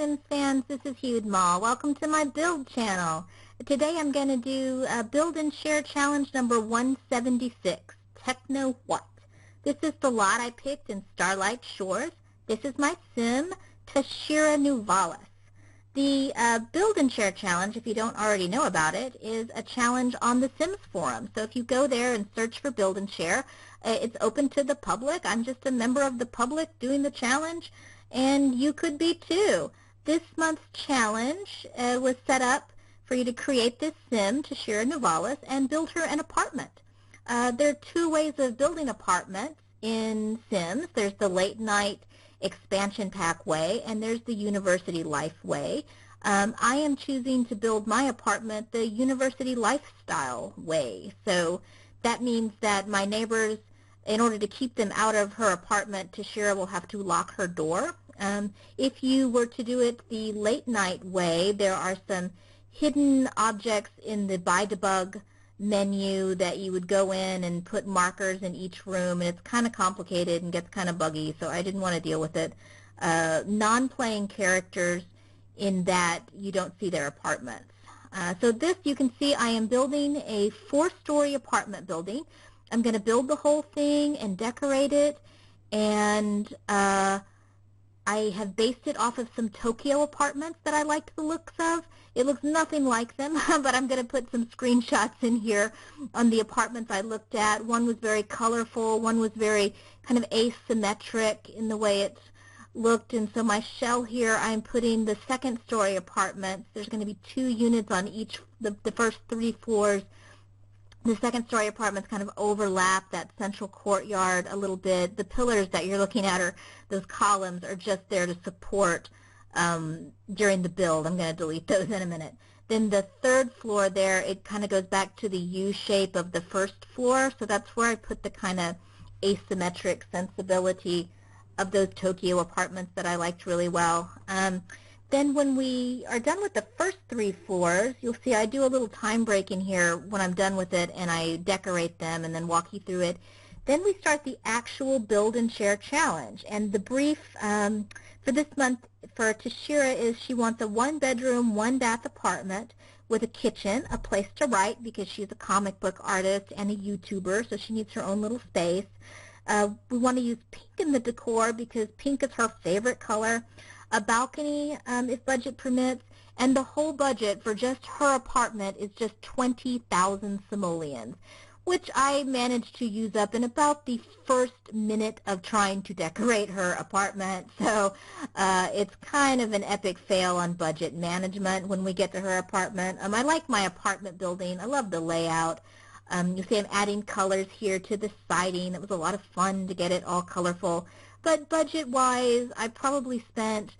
Sims fans, this is Hued Moll. Welcome to my build channel. Today I'm going to do Build and Share Challenge number 176, Techno What? This is the lot I picked in Starlight Shores. This is my sim, Tashira Nuvalis. The Build and Share Challenge, if you don't already know about it, is a challenge on the Sims forum. So if you go there and search for Build and Share, it's open to the public. I'm just a member of the public doing the challenge, and you could be too. This month's challenge was set up for you to create this sim, Tashira Nuvalis, and build her an apartment. There are two ways of building apartments in Sims. There's the late night expansion pack way, and there's the university life way. I am choosing to build my apartment the university lifestyle way. So that means that my neighbors, in order to keep them out of her apartment, Tashira will have to lock her door. If you were to do it the late night way, there are some hidden objects in the Buy Debug menu that you would go in and put markers in each room, and it's kind of complicated and gets kind of buggy, so I didn't want to deal with it. Non-playing characters, in that you don't see their apartments. So this, you can see I am building a 4-story apartment building. I'm going to build the whole thing and decorate it, and I have based it off of some Tokyo apartments that I liked the looks of. It looks nothing like them, but I'm going to put some screenshots in here on the apartments I looked at. One was very colorful, one was very kind of asymmetric in the way it looked, and so my shell here, I'm putting the 2nd-story apartments. There's going to be 2 units on each, the first 3 floors. The 2nd-story apartments kind of overlap that central courtyard a little bit. The pillars that you're looking at, are those columns, are just there to support during the build. I'm going to delete those in a minute. Then the 3rd floor there, it kind of goes back to the U shape of the 1st floor, so that's where I put the kind of asymmetric sensibility of those Tokyo apartments that I liked really well. Then when we are done with the first 3 floors, you'll see I do a little time break in here when I'm done with it, and I decorate them and then walk you through it. Then we start the actual Build and Share Challenge. And the brief for this month for Tashira is she wants a 1-bedroom, 1-bath apartment with a kitchen, a place to write because she's a comic book artist and a YouTuber, so she needs her own little space. We want to use pink in the decor because pink is her favorite color. A balcony, if budget permits, and the whole budget for just her apartment is just 20,000 simoleons, which I managed to use up in about the first minute of trying to decorate her apartment. So it's kind of an epic fail on budget management when we get to her apartment. I like my apartment building. I love the layout. You see I'm adding colors here to the siding. It was a lot of fun to get it all colorful. But budget-wise, I probably spent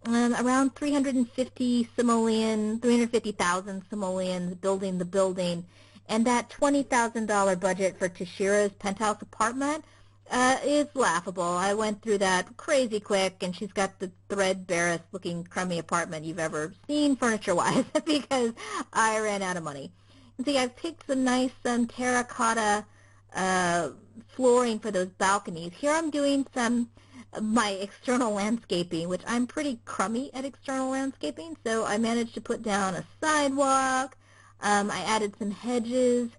around 350,000 simoleons building the building. And that $20,000 budget for Tashira's penthouse apartment is laughable. I went through that crazy quick, and she's got the threadbarest looking crummy apartment you've ever seen furniture-wise because I ran out of money. And see, I've picked some nice terracotta flooring for those balconies. Here I'm doing my external landscaping, which I'm pretty crummy at external landscaping, so I managed to put down a sidewalk. I added some hedges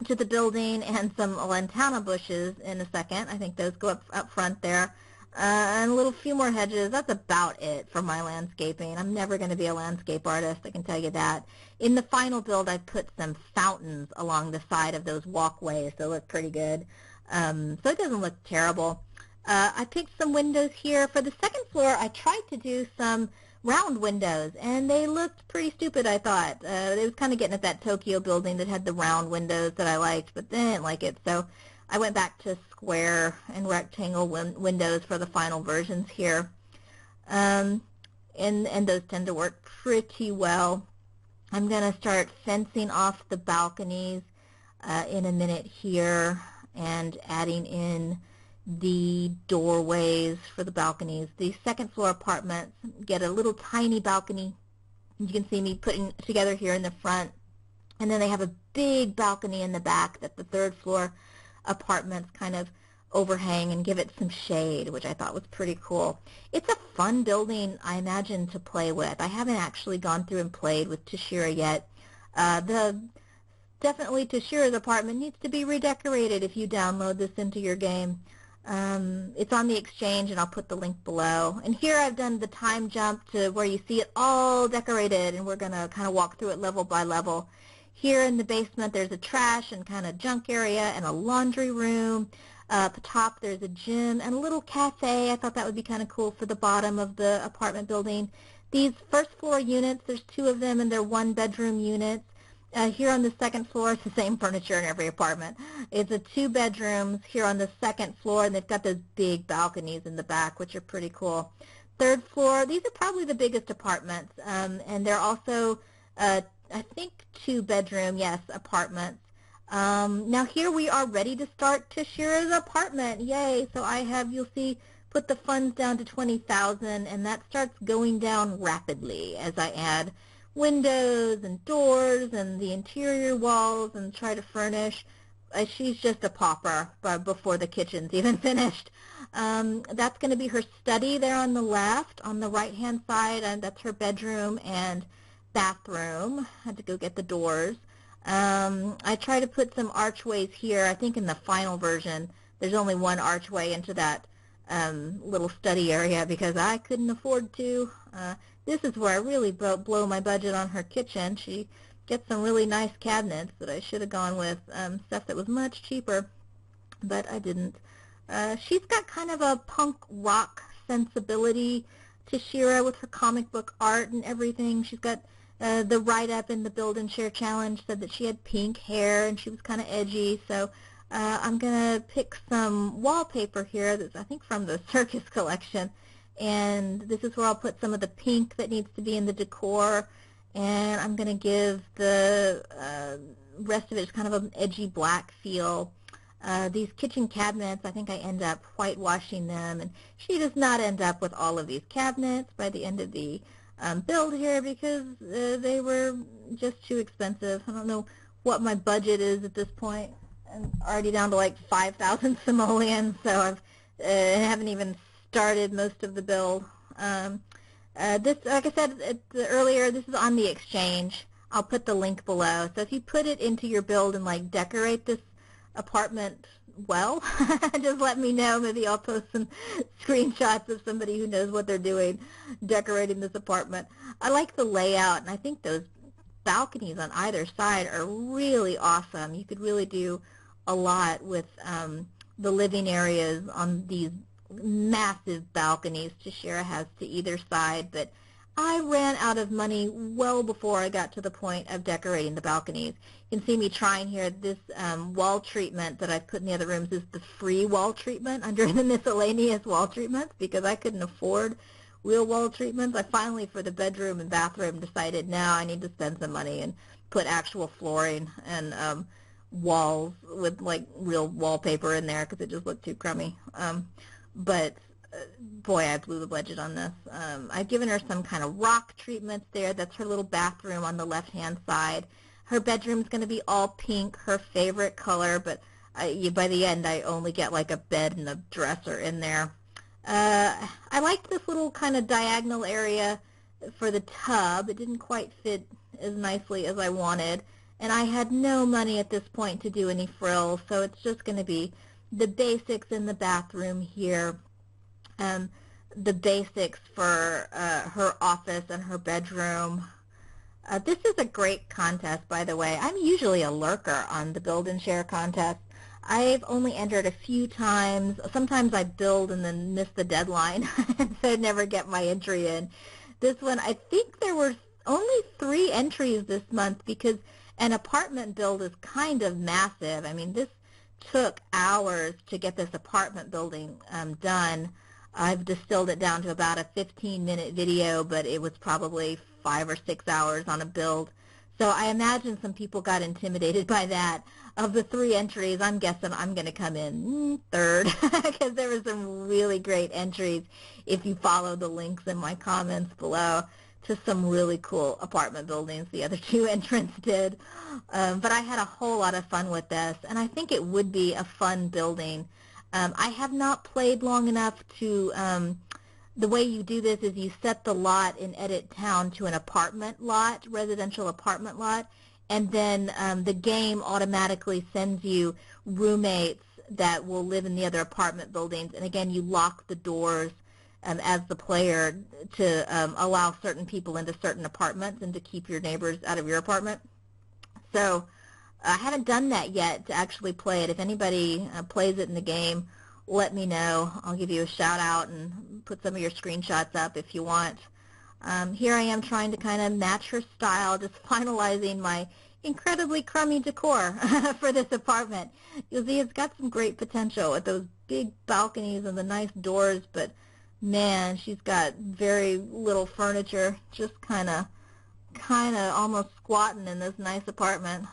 to the building and some lantana bushes in a second. I think those go up front there. And a few more hedges. That's about it for my landscaping. I'm never going to be a landscape artist, I can tell you that. In the final build, I put some fountains along the side of those walkways. They look pretty good. So it doesn't look terrible. I picked some windows here. For the 2nd floor, I tried to do some round windows, and they looked pretty stupid, I thought. It was kind of getting at that Tokyo building that had the round windows that I liked, but they didn't like it. So I went back to square and rectangle windows for the final versions here. And those tend to work pretty well. I'm going to start fencing off the balconies in a minute here and adding in the doorways for the balconies. The 2nd floor apartments get a little tiny balcony. You can see me putting together here in the front. And then they have a big balcony in the back that the 3rd floor apartments kind of overhang and give it some shade, which I thought was pretty cool. It's a fun building, I imagine, to play with. I haven't actually gone through and played with Toshira yet. Definitely Toshira's apartment needs to be redecorated if you download this into your game. It's on the exchange, and I'll put the link below. And here I've done the time jump to where you see it all decorated, and we're going to kind of walk through it level by level. Here in the basement there's a trash and kind of junk area and a laundry room. At the top there's a gym and a little cafe. I thought that would be kind of cool for the bottom of the apartment building. These first floor units, there's 2 of them, and they're 1-bedroom units. Here on the second floor, it's the same furniture in every apartment. It's a 2 bedrooms here on the second floor, and they've got those big balconies in the back, which are pretty cool. Third floor, these are probably the biggest apartments, and they're also, I think, 2-bedroom, yes, apartments. Now here we are ready to start Toshira's apartment. Yay! So I have, you'll see, put the funds down to 20,000, and that starts going down rapidly as I add windows and doors and the interior walls and try to furnish. She's just a pauper before the kitchen's even finished. That's going to be her study there on the left. On the right hand side, and that's her bedroom and bathroom. I had to go get the doors. I try to put some archways here. I think in the final version there's only 1 archway into that little study area because I couldn't afford to. This is where I really blow my budget on her kitchen. She gets some really nice cabinets that I should have gone with stuff that was much cheaper, but I didn't. She's got kind of a punk rock sensibility, Toshira, with her comic book art and everything. She's got the write-up in the BuildnShare challenge said that she had pink hair and she was kind of edgy, so I'm going to pick some wallpaper here that's, I think, from the circus collection. And this is where I'll put some of the pink that needs to be in the decor, and I'm going to give the rest of it just kind of an edgy black feel. These kitchen cabinets, I think I end up whitewashing them, and she does not end up with all of these cabinets by the end of the build here because they were just too expensive. I don't know what my budget is at this point. I'm already down to like 5,000 simoleons, so I haven't even started most of the build. This, like I said earlier, this is on the exchange. I'll put the link below. So if you put it into your build and like decorate this apartment well, just let me know. Maybe I'll post some screenshots of somebody who knows what they're doing decorating this apartment. I like the layout, and I think those balconies on either side are really awesome. You could really do a lot with the living areas on these massive balconies Toshira has to either side, but I ran out of money well before I got to the point of decorating the balconies. You can see me trying here. This wall treatment that I've put in the other rooms is the free wall treatment under the miscellaneous wall treatments because I couldn't afford real wall treatments. I finally, for the bedroom and bathroom, decided now I need to spend some money and put actual flooring and walls with like real wallpaper in there because it just looked too crummy. But boy, I blew the budget on this. I've given her some kind of rock treatments there. That's her little bathroom on the left-hand side. Her bedroom's going to be all pink, her favorite color, but by the end I only get like a bed and a dresser in there. I liked this little kind of diagonal area for the tub. It didn't quite fit as nicely as I wanted, and I had no money at this point to do any frills, so it's just going to be the basics in the bathroom here, the basics for her office and her bedroom. This is a great contest, by the way. I'm usually a lurker on the Build and Share contest. I've only entered a few times. Sometimes I build and then miss the deadline, and so I never get my entry in. This one, I think there were only 3 entries this month because an apartment build is kind of massive. I mean, this took hours to get this apartment building done. I've distilled it down to about a 15-minute video, but it was probably 5 or 6 hours on a build. So I imagine some people got intimidated by that. Of the 3 entries, I'm guessing I'm going to come in 3rd because there were some really great entries if you follow the links in my comments below to some really cool apartment buildings the other 2 entrants did. But I had a whole lot of fun with this, and I think it would be a fun building. I have not played long enough to, the way you do this is you set the lot in Edit Town to an apartment lot, residential apartment lot, and then the game automatically sends you roommates that will live in the other apartment buildings. And again, you lock the doors as the player to allow certain people into certain apartments and to keep your neighbors out of your apartment. So I haven't done that yet to actually play it. If anybody plays it in the game, let me know. I'll give you a shout out and put some of your screenshots up if you want. Here I am trying to kind of match her style, just finalizing my incredibly crummy decor for this apartment. You'll see it's got some great potential with those big balconies and the nice doors, but man, she's got very little furniture, just kind of almost squatting in this nice apartment.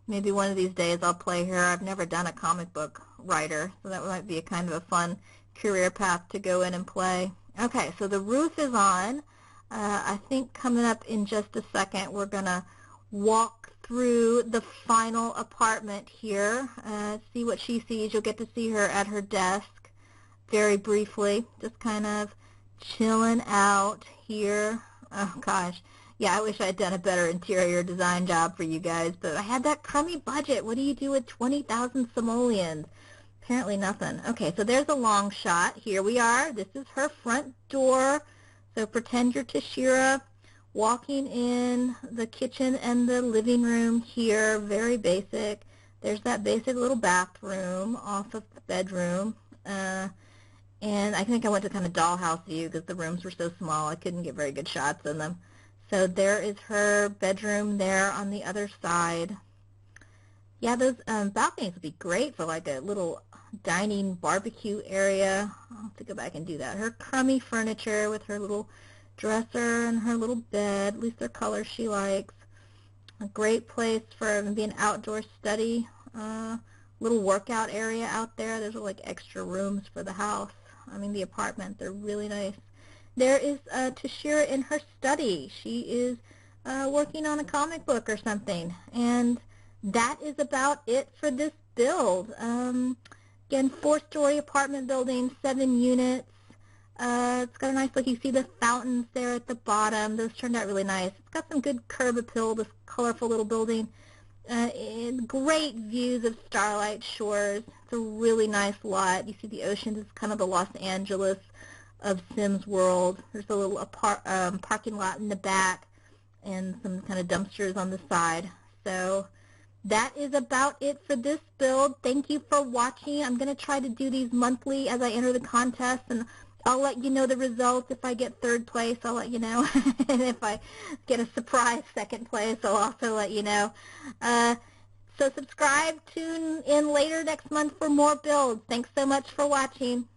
Maybe one of these days I'll play her. I've never done a comic book writer, so that might be a kind of a fun career path to go in and play. Okay, so the roof is on. I think coming up in just a second we're going to walk through the final apartment here, see what she sees. You'll get to see her at her desk very briefly, just kind of chilling out here. Oh gosh, yeah, I wish I had done a better interior design job for you guys, but I had that crummy budget. What do you do with 20,000 simoleons? Apparently nothing. Okay, so there's a long shot. Here we are. This is her front door. So pretend you're Tashira walking in the kitchen and the living room here. Very basic. There's that basic little bathroom off of the bedroom. And I think I went to kind of dollhouse view because the rooms were so small I couldn't get very good shots in them. So there is her bedroom there on the other side. Yeah, those balconies would be great for like a little dining barbecue area. I'll have to go back and do that. Her crummy furniture with her little dresser and her little bed. At least they're colors she likes. A great place for maybe an outdoor study. Little workout area out there. There's like extra rooms for the house. I mean the apartment. They're really nice. There is Tashira in her study. She is working on a comic book or something. And that is about it for this build. Again, 4-story apartment building, 7 units. It's got a nice look. You see the fountains there at the bottom. Those turned out really nice. It's got some good curb appeal, this colorful little building. And great views of Starlight Shores. It's a really nice lot. You see the ocean. It's kind of the Los Angeles of Sims World. There's a little parking lot in the back and some kind of dumpsters on the side. So that is about it for this build. Thank you for watching. I'm going to try to do these monthly as I enter the contest, and I'll let you know the results. If I get 3rd place, I'll let you know. And if I get a surprise 2nd place, I'll also let you know. So subscribe, tune in later next month for more builds. Thanks so much for watching.